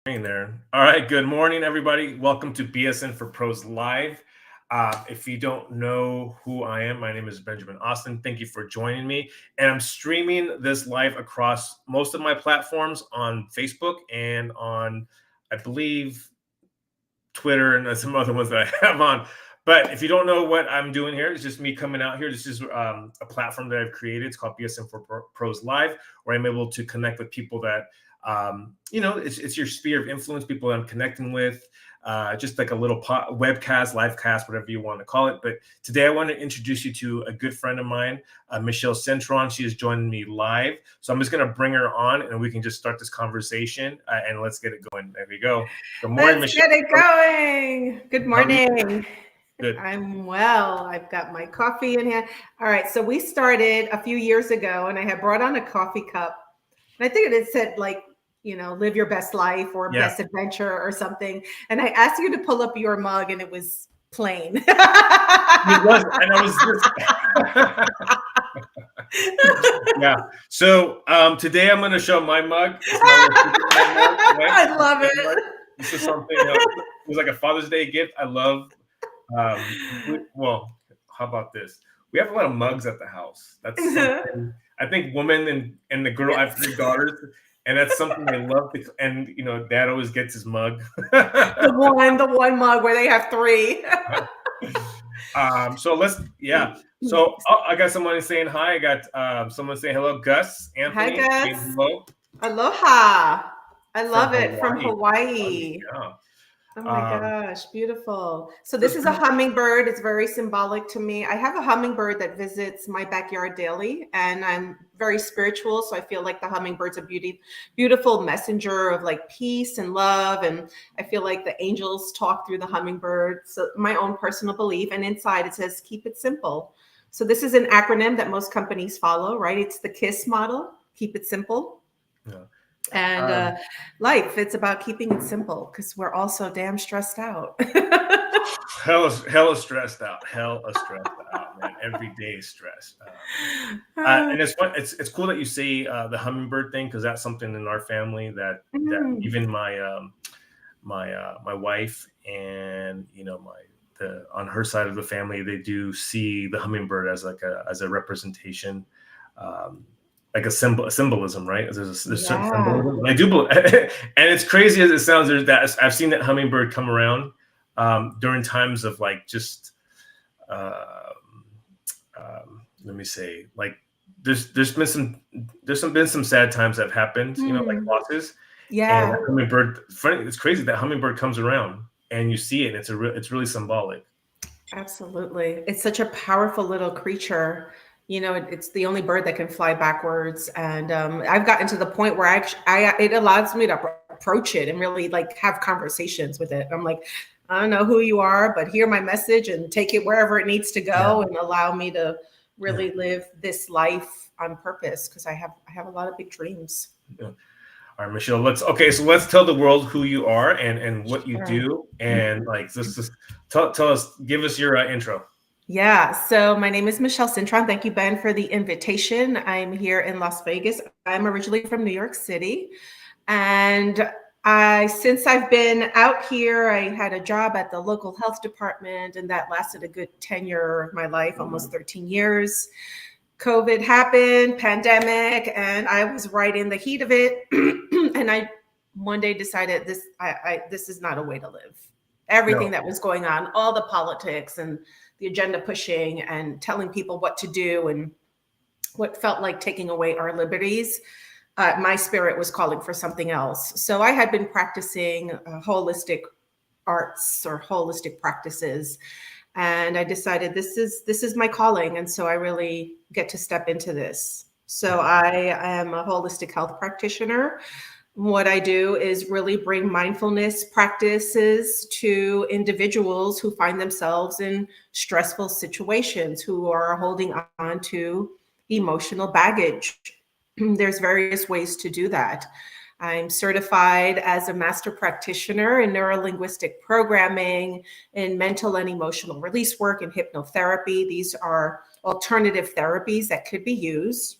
There. All right. Good morning, everybody. Welcome to BSN4PROS Live. If you don't know who I am, my name is Benjamin Austin. Thank you for joining me. And I'm streaming this live across most of my platforms on Facebook and on, I believe, Twitter and some other ones that I have on. But if you don't know what I'm doing here, it's just me coming out here. This is a platform that I've created. It's called BSN4PROS Live, where I'm able to connect with people that, it's your sphere of influence, people I'm connecting with, just like a little webcast, live cast, whatever you want to call it. But today I want to introduce you to a good friend of mine, Michelle Cintron. She is joining me live. So I'm just going to bring her on and we can just start this conversation and let's get it going. There we go. Good morning, Michelle. Let's get it going. Good morning. Good. I'm well. I've got my coffee in here. All right. So we started a few years ago and I had brought on a coffee cup. And I think it said live your best life or best adventure or something. And I asked you to pull up your mug and it was plain. It was. And I was yeah. So today I'm going to show my mug. I love it. This is something it was like a Father's Day gift. I love. Well, how about this? We have a lot of mugs at the house. That's something I think women and the girl. I have 3 daughters, and that's something they love. And Dad always gets his mug. the one mug where they have 3. So So I got someone saying hi. I got someone saying hello, Gus. Anthony. Hi, Gus. Hello. Aloha. I love it. From Hawaii. Yeah. Oh my gosh, beautiful. So this is a hummingbird. It's very symbolic to me. I have a hummingbird that visits my backyard daily, and I'm very spiritual. So I feel like the hummingbird's a beautiful messenger of like peace and love. And I feel like the angels talk through the hummingbird. So my own personal belief. And inside it says, keep it simple. So this is an acronym that most companies follow, right? It's the KISS model, keep it simple. Yeah. And life, it's about keeping it simple because we're all so damn stressed out. hell is stressed out. Hell is stressed out, man. Every day is stress. And it's fun. It's cool that you say the hummingbird thing because that's something in our family that even my my wife and on her side of the family, they do see the hummingbird as a representation. Like a symbolism, right? There's certain symbolism. And I do believe, and it's crazy as it sounds. There's that I've seen that hummingbird come around during times of like just let me say, like there's been some sad times that have happened, like losses. Yeah. And that hummingbird, it's crazy that hummingbird comes around and you see it. And it's really symbolic. Absolutely, it's such a powerful little creature. It's the only bird that can fly backwards. And I've gotten to the point where it allows me to approach it and really like have conversations with it. I'm like, I don't know who you are, but hear my message and take it wherever it needs to go and allow me to really live this life on purpose because I have a lot of big dreams. Yeah. All right, Michelle, let's tell the world who you are and what you do. And like, just tell us, give us your intro. Yeah, so my name is Michelle Cintron. Thank you, Ben, for the invitation. I'm here in Las Vegas. I'm originally from New York City. And since I've been out here, I had a job at the local health department, and that lasted a good tenure of my life, almost 13 years. COVID happened, pandemic, and I was right in the heat of it. And I one day decided this is not a way to live. Everything that was going on, all the politics and the agenda pushing and telling people what to do and what felt like taking away our liberties, my spirit was calling for something else. So I had been practicing holistic arts or holistic practices, and I decided this is my calling, and so I really get to step into this. So I am a holistic health practitioner. What I do is really bring mindfulness practices to individuals who find themselves in stressful situations, who are holding on to emotional baggage. There's various ways to do that. I'm certified as a master practitioner in neurolinguistic programming, in mental and emotional release work, and hypnotherapy. These are alternative therapies that could be used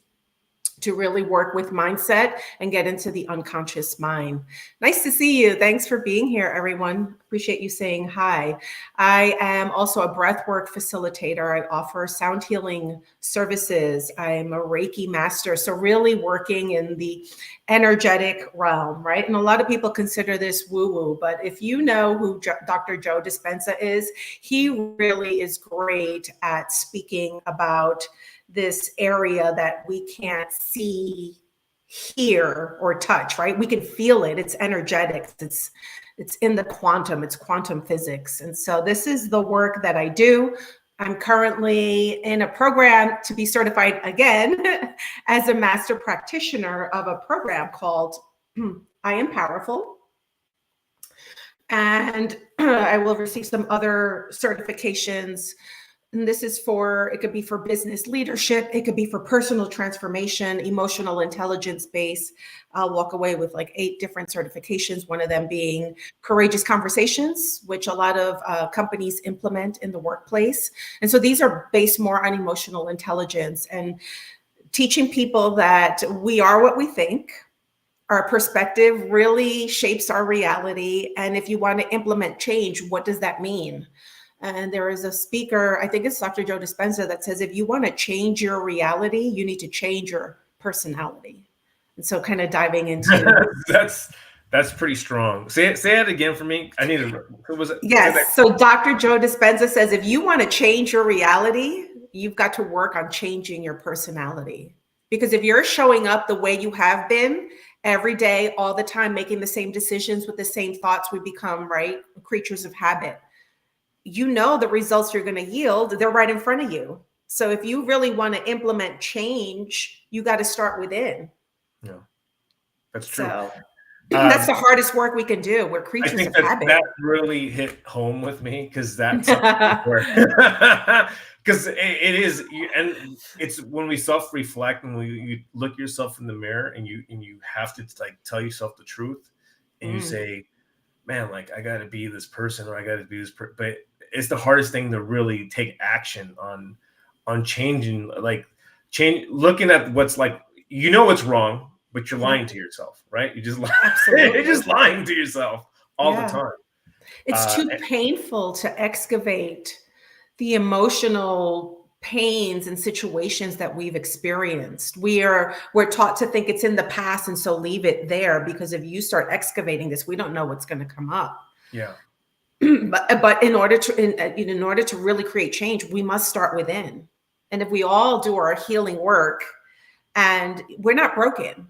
to really work with mindset and get into the unconscious mind. Nice to see you. Thanks for being here, everyone. Appreciate you saying hi. I am also a breathwork facilitator. I offer sound healing services. I'm a Reiki master. So really working in the energetic realm, right? And a lot of people consider this woo-woo, but if you know who Dr. Joe Dispenza is, he really is great at speaking about this area that we can't see, hear, or touch, right? We can feel it. It's energetic. It's in the quantum. It's quantum physics. And so this is the work that I do. I'm currently in a program to be certified again as a master practitioner of a program called I Am Powerful. And I will receive some other certifications. And this is it could be for business leadership. It could be for personal transformation, emotional intelligence base. I'll walk away with like 8 different certifications, one of them being courageous conversations, which a lot of companies implement in the workplace. And so these are based more on emotional intelligence and teaching people that we are what we think. Our perspective really shapes our reality. And if you want to implement change, what does that mean? And there is a speaker, I think it's Dr. Joe Dispenza, that says, if you want to change your reality, you need to change your personality. And so kind of diving into that's pretty strong. Say it again for me. I need to. Yes. So Dr. Joe Dispenza says, if you want to change your reality, you've got to work on changing your personality. Because if you're showing up the way you have been every day, all the time, making the same decisions with the same thoughts, we become, right, creatures of habit. You know the results you're going to yield, they're right in front of you. So if you really want to implement change, you got to start within. Yeah, that's true. So that's the hardest work we can do. We're creatures of habit. That really hit home with me because that's where because it is, and it's when we self-reflect and you look yourself in the mirror and you have to like tell yourself the truth and you say, man, like I got to be this person or I got to be this but it's the hardest thing to really take action on changing, looking at what's like, what's wrong, but you're lying to yourself, right? You're just lying to yourself all the time. It's too painful to excavate the emotional pains and situations that we've experienced. We're taught to think it's in the past, and so leave it there, because if you start excavating this, we don't know what's going to come up. Yeah. But in order to really create change, we must start within. And if we all do our healing work, and we're not broken,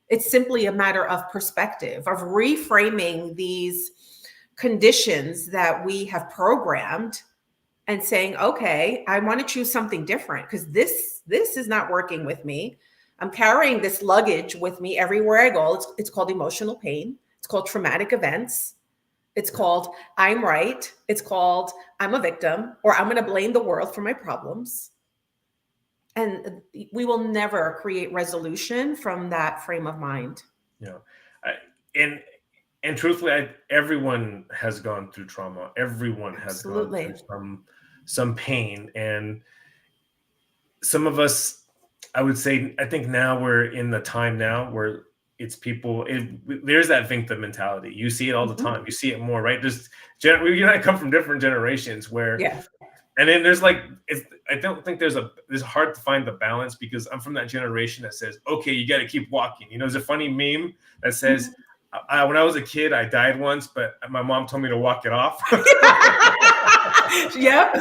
it's simply a matter of perspective, of reframing these conditions that we have programmed and saying, okay, I want to choose something different because this is not working with me. I'm carrying this luggage with me everywhere I go. It's called emotional pain. It's called traumatic events. It's called I'm right. It's called I'm a victim, or I'm going to blame the world for my problems. And we will never create resolution from that frame of mind. Yeah. And truthfully, everyone has gone through trauma. Everyone has gone through some pain. And some of us, I would say, I think now we're in the time now where it's people, there's that victim mentality. You see it all the time. You see it more, right? You and I come from different generations where, and then there's like, I don't think it's hard to find the balance, because I'm from that generation that says, okay, you got to keep walking. There's a funny meme that says, when I was a kid, I died once, but my mom told me to walk it off. Yep.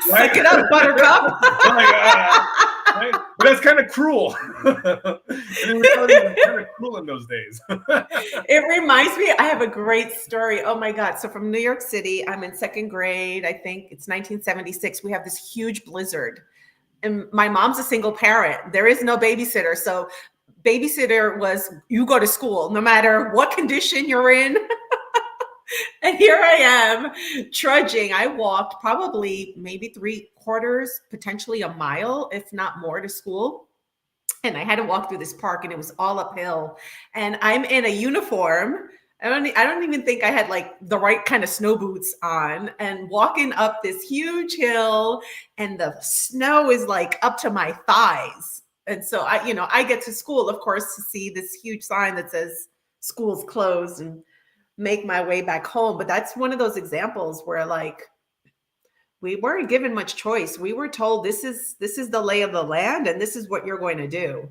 Suck it up, buttercup. Right? But that's kind of cruel. It was kind of cruel in those days. It reminds me, I have a great story. Oh my God. So from New York City, I'm in second grade. I think it's 1976. We have this huge blizzard. And my mom's a single parent. There is no babysitter. So babysitter was, you go to school no matter what condition you're in. And here I am trudging. I walked probably maybe 3/4, potentially a mile, if not more, to school. And I had to walk through this park, and it was all uphill. And I'm in a uniform. I don't even think I had like the right kind of snow boots on, and walking up this huge hill, and the snow is like up to my thighs. And so I get to school, of course, to see this huge sign that says school's closed and make my way back home. But that's one of those examples where like we weren't given much choice. We were told this is the lay of the land and this is what you're going to do.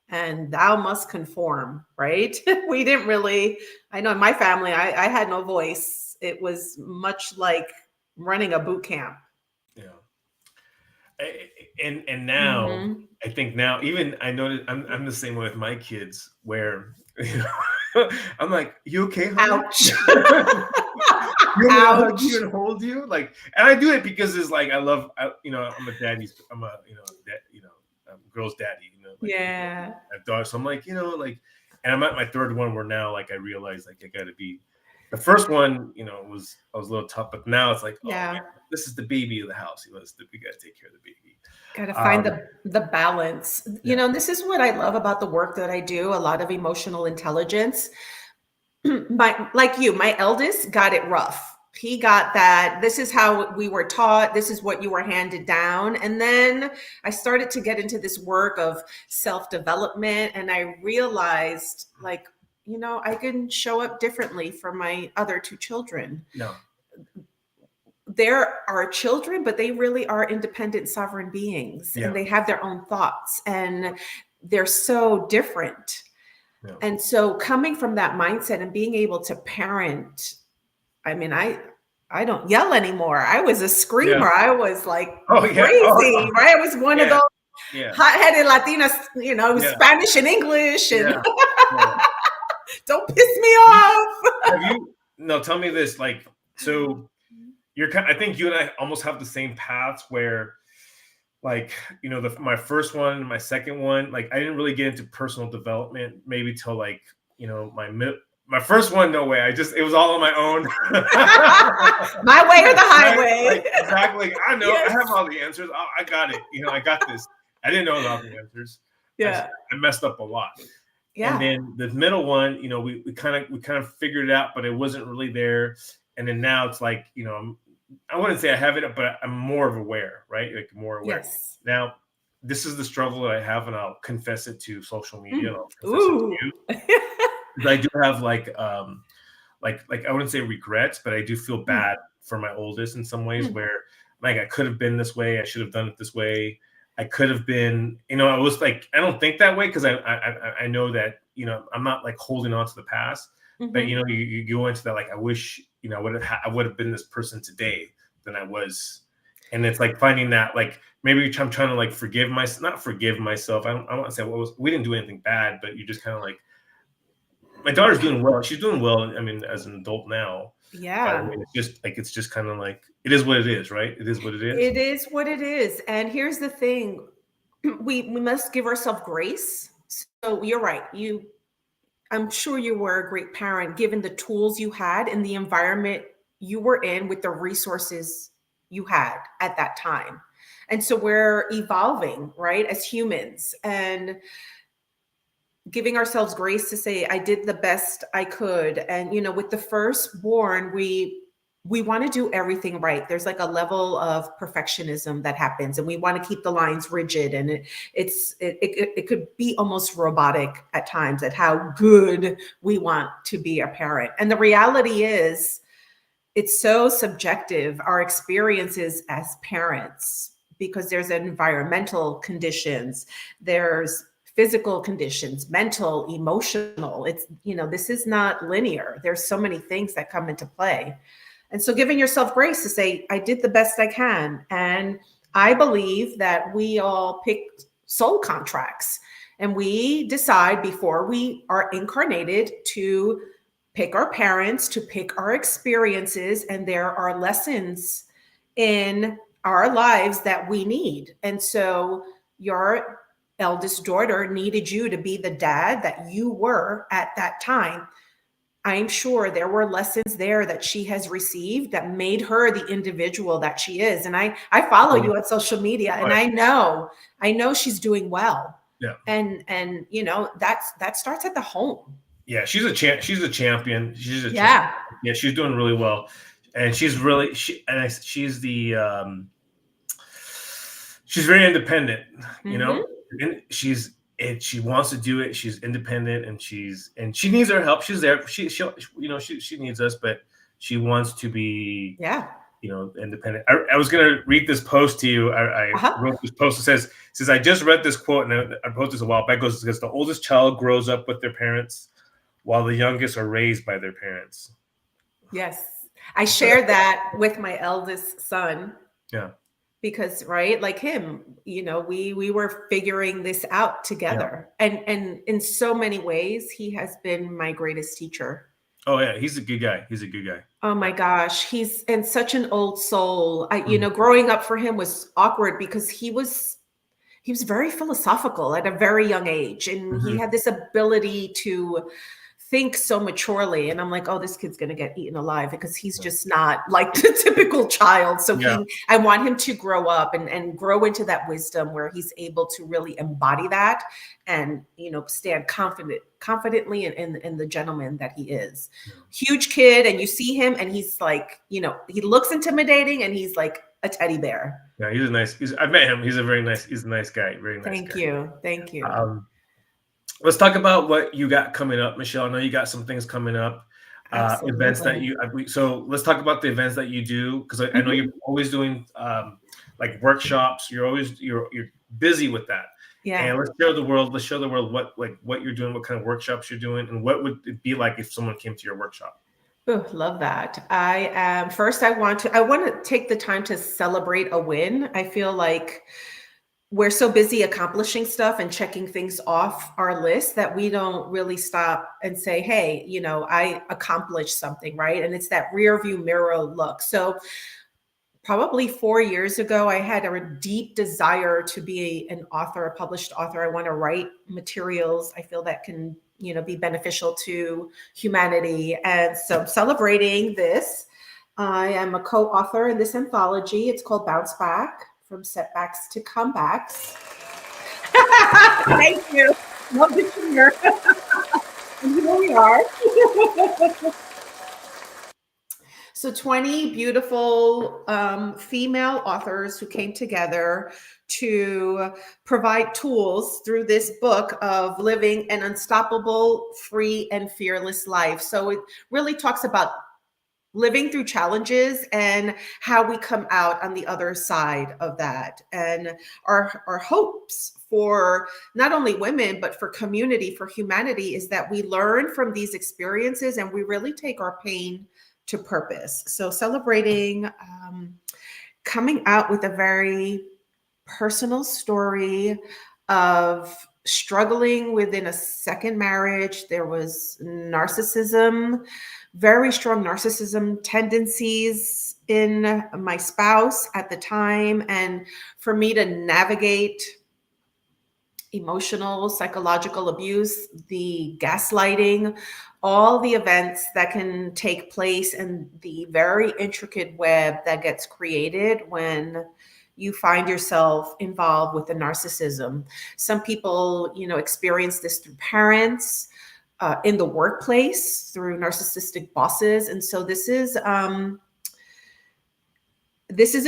And thou must conform, right? We didn't really, I know in my family, I had no voice. It was much like running a boot camp. Yeah. And now I think now even I noticed I'm the same way with my kids where I'm like, you okay, honey? Ouch. You want me to hug you and hold you? Like, and I do it because it's like I'm a girl's daddy, like, yeah. I have daughters, so I'm like, like, and I'm at my third one where now like I realize like I gotta be. The first one, I was a little tough, but now it's like, yeah, man, this is the baby of the house. We got to take care of the baby. Got to find the balance. Yeah. This is what I love about the work that I do. A lot of emotional intelligence. My eldest got it rough. He got that. This is how we were taught. This is what you were handed down. And then I started to get into this work of self-development, and I realized like, I can show up differently for my other two children. No. There are children, but they really are independent, sovereign beings, and they have their own thoughts, and they're so different. Yeah. And so coming from that mindset and being able to parent, I mean, I don't yell anymore. I was a screamer. Yeah. I was like crazy, right? I was one of those hot-headed Latinas, Spanish and English, and don't piss me off. Tell me this, like, so I think you and I almost have the same paths where, like, my first one and my second one, like, I didn't really get into personal development maybe till like, my first one, no way. It was all on my own. My way or the highway. Like, exactly. I know. Yes. I have all the answers. I got it. I got this. I didn't know all the answers. Yeah. I messed up a lot. Yeah. And then the middle one, we kind of figured it out, but it wasn't really there. And then now it's like, I wouldn't say I have it, but I'm more of aware, right? Like more aware. Yes. Now, this is the struggle that I have, and I'll confess it to social media. And I'll confess it to you. I do have like I wouldn't say regrets, but I do feel bad for my oldest in some ways where like I could have been this way. I should have done it this way. I could have been, I was like, I don't think that way because I know that, I'm not like holding on to the past, but you go into that, like, I wish, I would have been this person today than I was. And it's like finding that, like, maybe I'm trying to like not forgive myself. I don't want to say we didn't do anything bad, but you just kind of like, my daughter's doing well. She's doing well. I mean, as an adult now. Yeah. I mean, it's just kind of like, it is what it is, right? It is what it is. It is what it is. And here's the thing. We must give ourselves grace. So you're right. I'm sure you were a great parent, given the tools you had and the environment you were in with the resources you had at that time. And so we're evolving, right, as humans, and giving ourselves grace to say, I did the best I could. And, with the firstborn, we want to do everything right. There's like a level of perfectionism that happens, and we want to keep the lines rigid. And it could be almost robotic at times at how good we want to be a parent. And the reality is, it's so subjective, our experiences as parents, because there's environmental conditions, there's physical conditions, mental, emotional. It's, this is not linear. There's so many things that come into play. And so giving yourself grace to say, I did the best I can. And I believe that we all pick soul contracts, and we decide before we are incarnated to pick our parents, to pick our experiences. And there are lessons in our lives that we need. And so your eldest daughter needed you to be the dad that you were at that time. I'm sure there were lessons there that she has received that made her the individual that she is. And I follow you on social media, and I know she's doing well. Yeah. And that starts at the home. Yeah, she's a champion. She's a champion. Yeah, she's doing really well, and she's the she's very independent, and she wants to do it. She's independent, and she needs our help. She's there. She needs us, but she wants to be Yeah. independent. I was gonna read this post to you. I Uh-huh. wrote this post that says I just read this quote, and I posted this a while back. It goes, because the oldest child grows up with their parents, while the youngest are raised by their parents. Yes. I share that with my eldest son. Yeah. Because right, like him, we were figuring this out Yeah. together, and in so many ways he has been my greatest teacher. Oh yeah, he's a good guy. He's a good guy. Oh my gosh, he's and such an old soul. Mhm. Growing up for him was awkward because he was very philosophical at a very young age, and he Mhm. had this ability to think so maturely, and I'm like, oh, this kid's gonna get eaten alive because he's just not like the typical child. So Yeah. I want him to grow up and grow into that wisdom where he's able to really embody that, and stand confidently in the gentleman that he is. Huge kid, and you see him and he's like, he looks intimidating, and he's like a teddy bear. Yeah, he's a nice. I've met him. He's a nice guy. Very nice Thank guy. you. Thank you. Let's talk about what you got coming up, Michelle. I know you got some things coming up, events that Absolutely. so let's talk about the events that you do, because I know Mhm. you're always doing like workshops. You're busy with that. Yeah. And let's show the world what you're doing, what kind of workshops you're doing, and what would it be like if someone came to your workshop. Oh, love that. I am first I want to take the time to celebrate a win. I feel like we're so busy accomplishing stuff and checking things off our list that we don't really stop and say, hey, I accomplished something, right? And it's that rear view mirror look. So probably 4 years ago, I had a deep desire to be an author, a published author. I want to write materials I feel that can, be beneficial to humanity. And so I'm celebrating this. I am a co-author in this anthology. It's called Bounce Back: From Setbacks to Comebacks. Thank you. Love to hear. And here we are. So 20 beautiful female authors who came together to provide tools through this book of living an unstoppable, free, and fearless life. So it really talks about living through challenges and how we come out on the other side of that. And our hopes for not only women, but for community, for humanity, is that we learn from these experiences and we really take our pain to purpose. So celebrating coming out with a very personal story of struggling within a second marriage. There was narcissism, very strong narcissism tendencies in my spouse at the time. And for me to navigate emotional, psychological abuse, the gaslighting, all the events that can take place, and the very intricate web that gets created when you find yourself involved with the narcissism. Some people, experience this through parents, in the workplace, through narcissistic bosses, and so this is a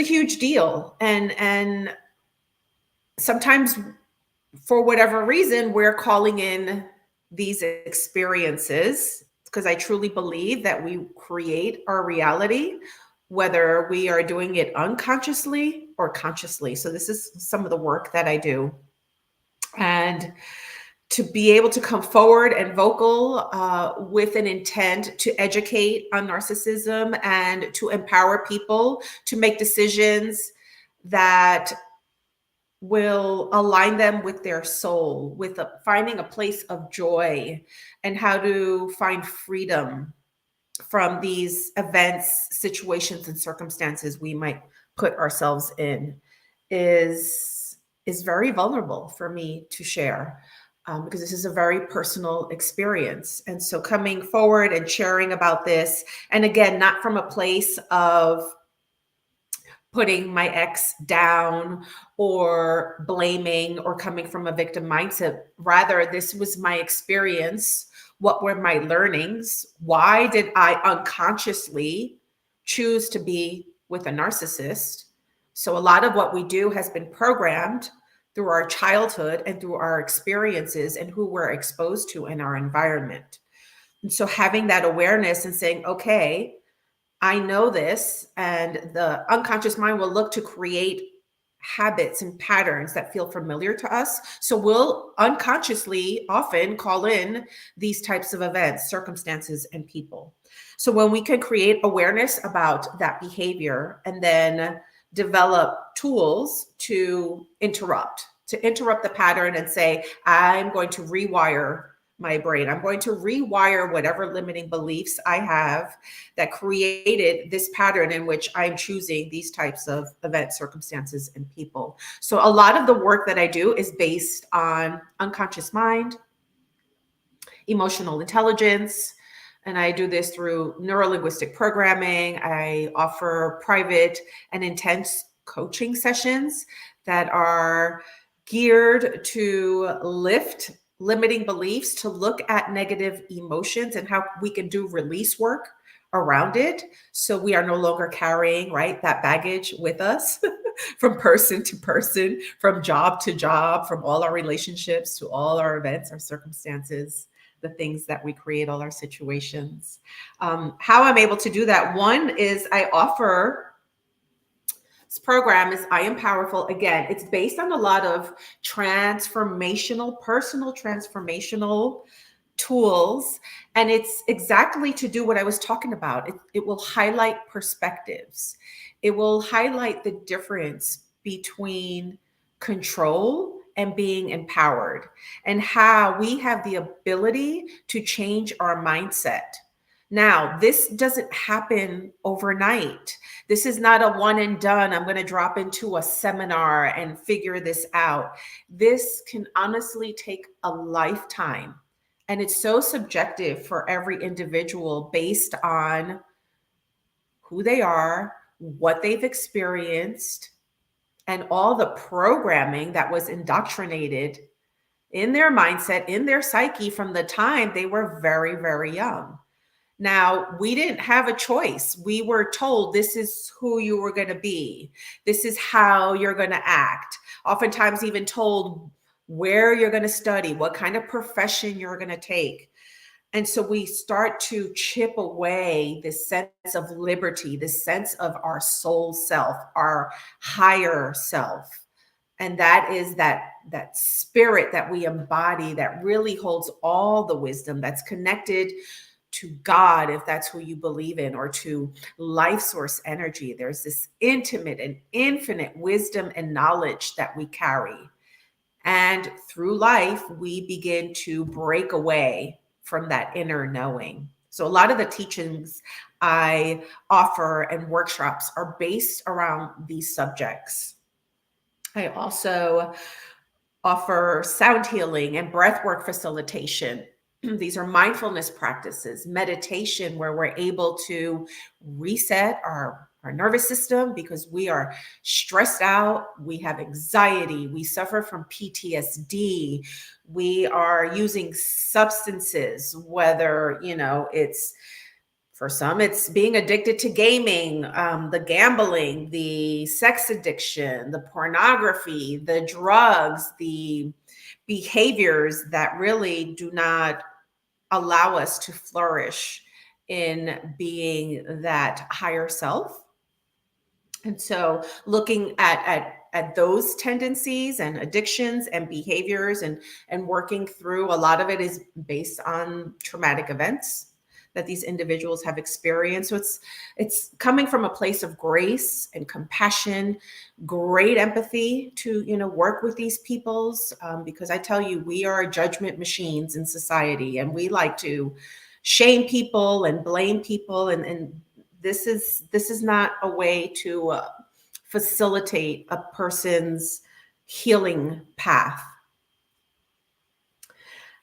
huge deal, and sometimes for whatever reason, we're calling in these experiences because I truly believe that we create our reality, whether we are doing it unconsciously or consciously. So, this is some of the work that I do. And to be able to come forward and vocal with an intent to educate on narcissism and to empower people to make decisions that will align them with their soul, with finding a place of joy, and how to find freedom from these events, situations, and circumstances we might put ourselves in, is very vulnerable for me to share, because this is a very personal experience. And so coming forward and sharing about this, and again, not from a place of putting my ex down or blaming or coming from a victim mindset. Rather, this was my experience. What were my learnings? Why did I unconsciously choose to be with a narcissist? So, a lot of what we do has been programmed through our childhood and through our experiences and who we're exposed to in our environment. And so having that awareness and saying, okay, I know this, and the unconscious mind will look to create habits and patterns that feel familiar to us. So we'll unconsciously often call in these types of events, circumstances, and people. So when we can create awareness about that behavior and then develop tools to interrupt the pattern and say, I'm going to rewire my brain. I'm going to rewire whatever limiting beliefs I have that created this pattern in which I'm choosing these types of events, circumstances, and people. So a lot of the work that I do is based on unconscious mind, emotional intelligence, and I do this through neurolinguistic programming. I offer private and intense coaching sessions that are geared to lift limiting beliefs, to look at negative emotions and how we can do release work around it, so we are no longer carrying, right, that baggage with us from person to person, from job to job, from all our relationships to all our events, our circumstances, the things that we create, all our situations. How I'm able to do that, one is I offer this program is I Am Powerful. Again, it's based on a lot of transformational, personal transformational tools. And it's exactly to do what I was talking about. It will highlight perspectives. It will highlight the difference between control and being empowered, and how we have the ability to change our mindset. Now, this doesn't happen overnight. This is not a one and done. I'm going to drop into a seminar and figure this out. This can honestly take a lifetime. And it's so subjective for every individual based on who they are, what they've experienced, and all the programming that was indoctrinated in their mindset, in their psyche from the time they were very, very young. Now, we didn't have a choice. We were told this is who you were going to be. This is how you're going to act. Oftentimes, even told where you're going to study, what kind of profession you're going to take. And so we start to chip away this sense of liberty, this sense of our soul self, our higher self. And that is that spirit that we embody that really holds all the wisdom, that's connected to God, if that's who you believe in, or to life source energy. There's this intimate and infinite wisdom and knowledge that we carry. And through life, we begin to break away from that inner knowing. So a lot of the teachings I offer and workshops are based around these subjects. I also offer sound healing and breathwork facilitation. These are mindfulness practices, meditation, where we're able to reset our nervous system because we are stressed out, we have anxiety, we suffer from PTSD, we are using substances, whether, it's for some, it's being addicted to gaming, the gambling, the sex addiction, the pornography, the drugs, the behaviors that really do not allow us to flourish in being that higher self. And so looking at those tendencies and addictions and behaviors and working through, a lot of it is based on traumatic events that these individuals have experienced. So it's coming from a place of grace and compassion, great empathy to work with these peoples, because I tell you, we are judgment machines in society, and we like to shame people and blame people, and this is not a way to facilitate a person's healing path.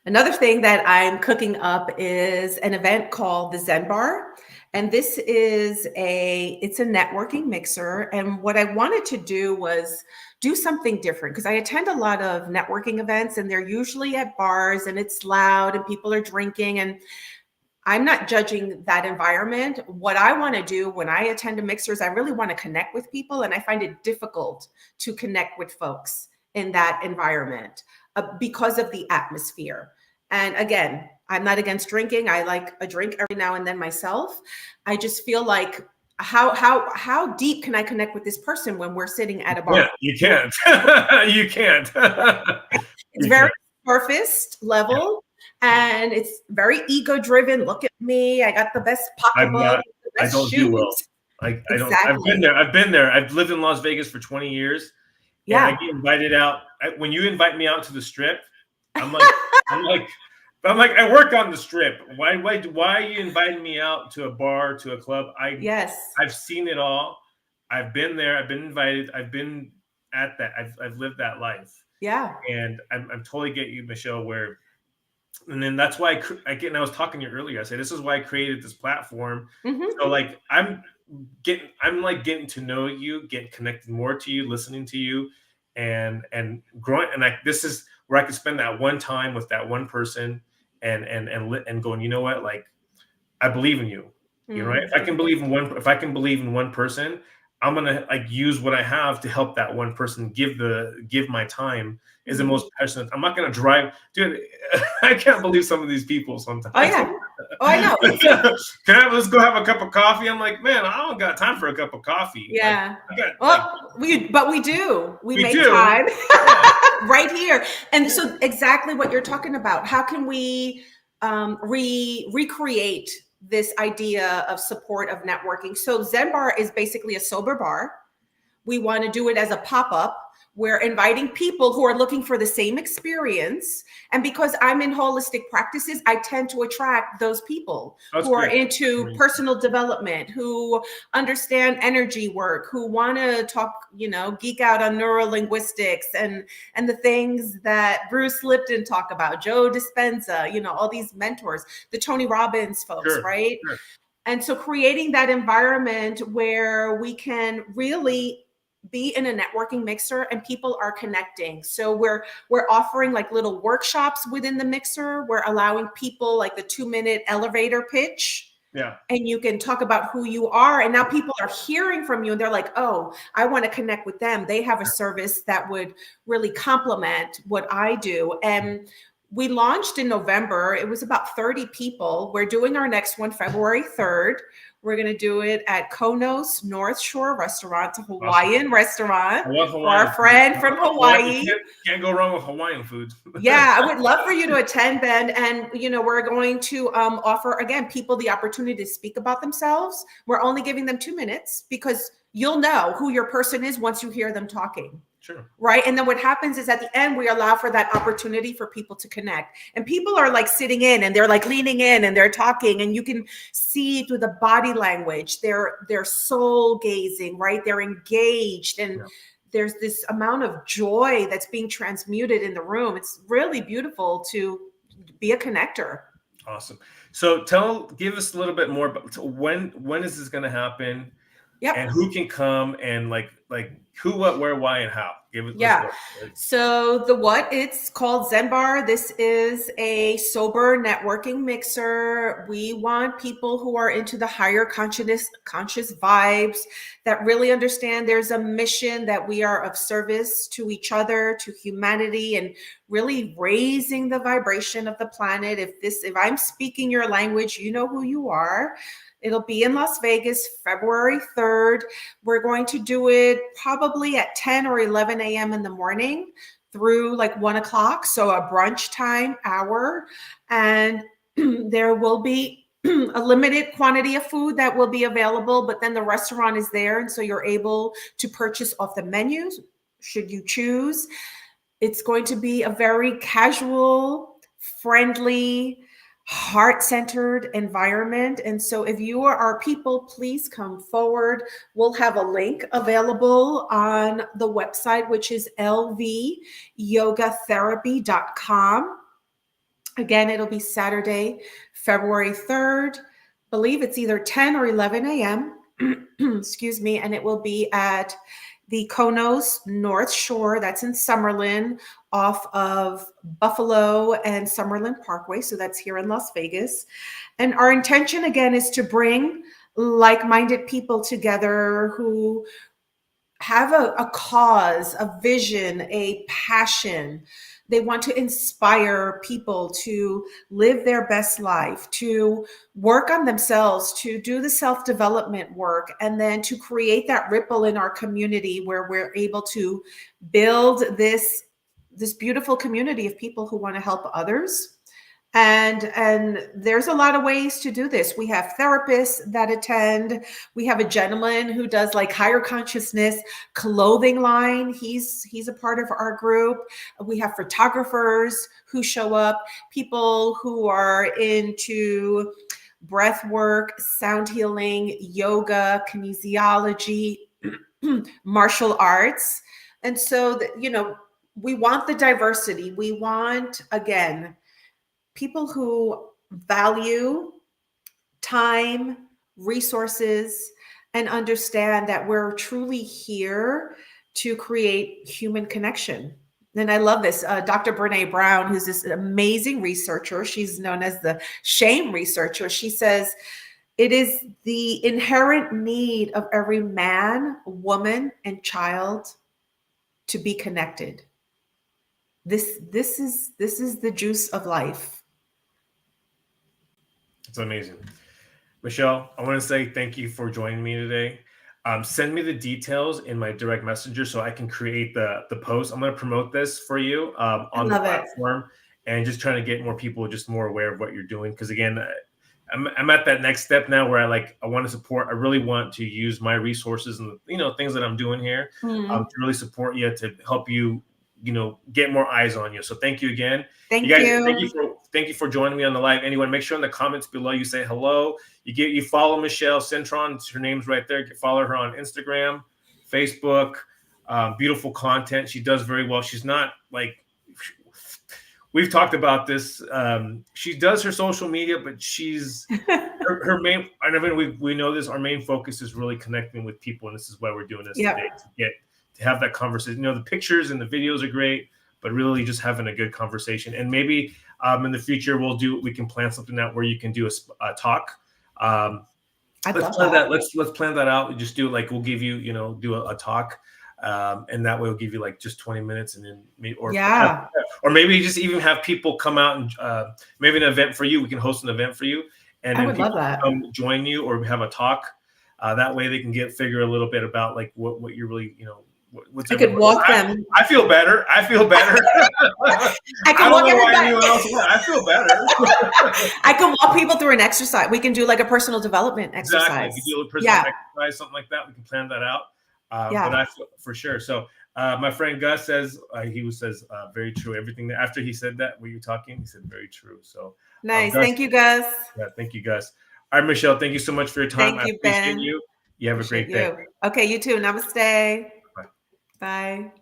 Another thing that I'm cooking up is an event called the Zen Bar. And this is it's a networking mixer. And what I wanted to do was do something different, because I attend a lot of networking events and they're usually at bars and it's loud and people are drinking, and I'm not judging that environment. What I want to do when I attend a mixer is I really want to connect with people, and I find it difficult to connect with folks in that environment because of the atmosphere. And again, I'm not against drinking. I like a drink every now and then myself. I just feel like how deep can I connect with this person when we're sitting at a bar? Yeah, you can't. You can't. It's You very can't. surface Yeah, level and it's very ego driven. Look at me. I got the best I'm pocketbook, not. the I best don't do well. shoes. I don't. I've been Exactly. there. I've been there. I've lived in Las Vegas for 20 years, and I Yeah. get invited out. When you invite me out to the strip, I'm like, I'm like, I work on the strip. Why are you inviting me out to a bar, to a club? Yes. I've seen it all. I've been there. I've been invited. I've been at that. I've lived that life, Yeah. and I'm totally get you, Michelle. And then that's why I get. And I was talking to you earlier. I said this is why I created this platform. Hmm. So like I'm like getting to know you, getting connected more to you, listening to you, and growing. And this is where I could spend that one time with that one person, and going. You know what? Like I believe in you. You know, right? If I can believe in one, if I can believe in one person, I'm gonna like use what I have to help that one person. Give my time is the Hmm. most passionate. I'm not gonna drive, dude. I can't believe some of these people Oh sometimes. yeah. Oh, I know. Let's go have a cup of coffee? I'm like, man, I don't got time for a cup of coffee. Like, Yeah. I got like Well, we do. We we make do. time Yeah, right here. And yeah, so exactly what you're talking about. How can we recreate this idea of support of networking? So Zen Bar is basically a sober bar. We want to do it as a pop-up. We're inviting people who are looking for the same experience. And because I'm in holistic practices, I tend to attract those people that's who are great. I into mean, personal development, who understand energy work, who want to talk, geek out on neurolinguistics and the things that Bruce Lipton talk about, Joe Dispenza, all these mentors, the Tony Robbins folks, sure, right? sure. And so creating that environment where we can really be in a networking mixer and people are connecting. So we're offering like little workshops within the mixer. We're allowing people like the 2-minute elevator pitch Yeah, and you can talk about who you are. And now people are hearing from you and they're like, oh, I want to connect with them. They have a service that would really complement what I do. And we launched in November. It was about 30 people. We're doing our next one February 3rd. We're going to do it at Konos North Shore Restaurant, a awesome. Hawaiian restaurant I love for our Hawaiian food. friend from Hawaii, you Hawaii. can't go wrong with Hawaiian food. Yeah, I would love for you to attend, Ben. And we're going to offer again people the opportunity to speak about themselves. We're only giving them 2 minutes because you'll know who your person is once you hear them talking. Sure. Right. And then what happens is at the end, we allow for that opportunity for people to connect. And people are like sitting in and they're like leaning in and they're talking. And you can see through the body language, they're soul gazing, right? They're engaged. And Yeah. there's this amount of joy that's being transmuted in the room. It's really beautiful to be a connector. Awesome. So give us a little bit more about when is this going to happen, and Yep. who can come, and like who, what, where, why, and how. Let's Yeah. go. So it's called Zen Bar. This is a sober networking mixer. We want people who are into the higher conscious vibes that really understand there's a mission that we are of service to each other, to humanity, and really raising the vibration of the planet. If I'm speaking your language, you know who you are. It'll be in Las Vegas, February 3rd. We're going to do it probably at 10 or 11 a.m. in the morning through like 1 o'clock. So a brunch time hour. And there will be a limited quantity of food that will be available, but then the restaurant is there. And so you're able to purchase off the menus should you choose. It's going to be a very casual, friendly, heart-centered environment. And so if you are our people, please come forward. We'll have a link available on the website, which is lvyogatherapy.com. Again, it'll be Saturday, February 3rd. I believe it's either 10 or 11 a.m. Excuse me. And it will be at the Konos North Shore. That's in Summerlin, off of Buffalo and Summerlin Parkway. So that's here in Las Vegas. And our intention, again, is to bring like-minded people together who have a cause, a vision, a passion. They want to inspire people to live their best life, to work on themselves, to do the self-development work, and then to create that ripple in our community where we're able to build this beautiful community of people who want to help others. And there's a lot of ways to do this. We have therapists that attend. We have a gentleman who does like higher consciousness clothing line. He's a part of our group. We have photographers who show up, people who are into breath work, sound healing, yoga, kinesiology, martial arts. And so, we want the diversity. We want, again, people who value time, resources, and understand that we're truly here to create human connection. And I love this. Dr. Brene Brown, who's this amazing researcher, she's known as the shame researcher. She says, it is the inherent need of every man, woman, and child to be connected. This is the juice of life. It's amazing. Michelle, I want to say thank you for joining me today. Send me the details in my direct messenger so I can create the post. I'm going to promote this for you on the platform and just trying to get more people just more aware of what you're doing. Because again, I'm at that next step now where I want to support. I really want to use my resources and things that I'm doing here to really support you, to help you get more eyes on you. So thank you again. Thank you. Thank you for joining me on the live. Anyone, make sure in the comments below you say hello. You follow Michelle Cintron. Her name's right there. You can follow her on Instagram, Facebook. Beautiful content. She does very well. She's not like, we've talked about this. She does her social media, but she's her main. I mean, we know this. Our main focus is really connecting with people, and this is why we're doing this today, to have that conversation. The pictures and the videos are great, but really just having a good conversation. And maybe in the future we can plan something out where you can do a talk. Let's plan that out. We just do we'll give you do a talk, and that way we'll give you just 20 minutes, and then or maybe just even have people come out and maybe an event for you. We can host an event for you, and then people come join you or have a talk. That way they can figure a little bit about what you're really I could walk them. I feel better. I can walk everybody. I feel better. I can walk people through an exercise. We can do a personal development exercise. Exactly. We can do a personal exercise, something like that. We can plan that out. But I feel for sure. So my friend Gus says, very true. Everything after he said that, when you were talking, he said very true. So nice. Thank you, Gus. Yeah, thank you, Gus. All right, Michelle, thank you so much for your time. Thank you, I appreciate you. You have a great day. Okay, you too. Namaste. Bye.